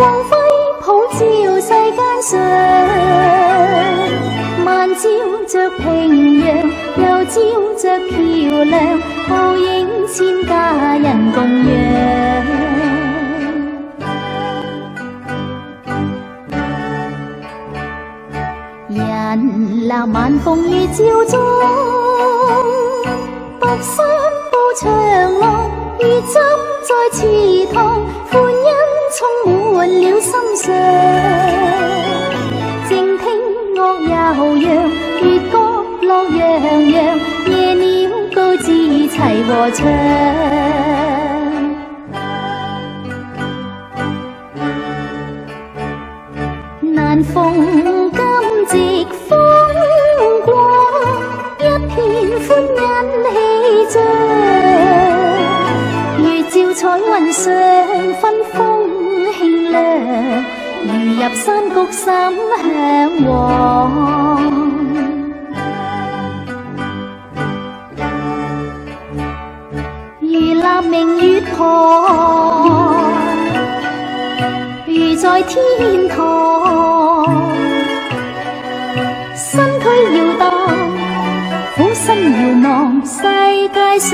光輝普照世間上，漫照着平洋，又照着橋梁，倒映千家人共養。人流晚風雨照中，獨身步長廊，如浸在池塘，歡欣充滿了心上。靜聽樂悠揚，月角落洋洋，夜鳥高自齊和唱。難逢今夕風光，一片歡欣喜張。月照彩雲上，分風輕涼，如入山谷心向往。如立明月旁，如在天堂，身軀搖蕩，俯身遙望世界上。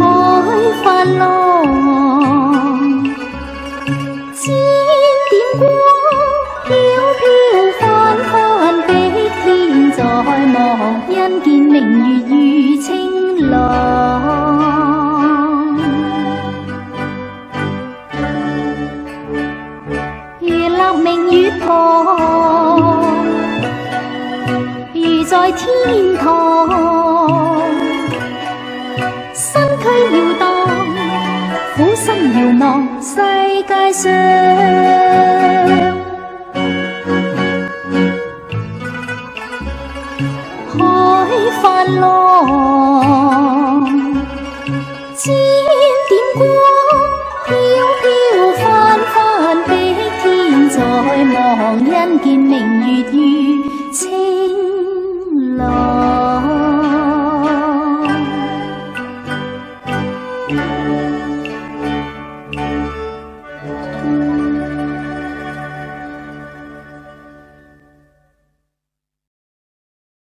海泛浪，千點光，飄飄泛泛碧天在望，因見明月如晴朗。如立明月旁，如在天堂，身軀搖蕩，俯身遙望世界上。海泛浪，千點光，飄飄泛泛碧天在望，因見明月如晴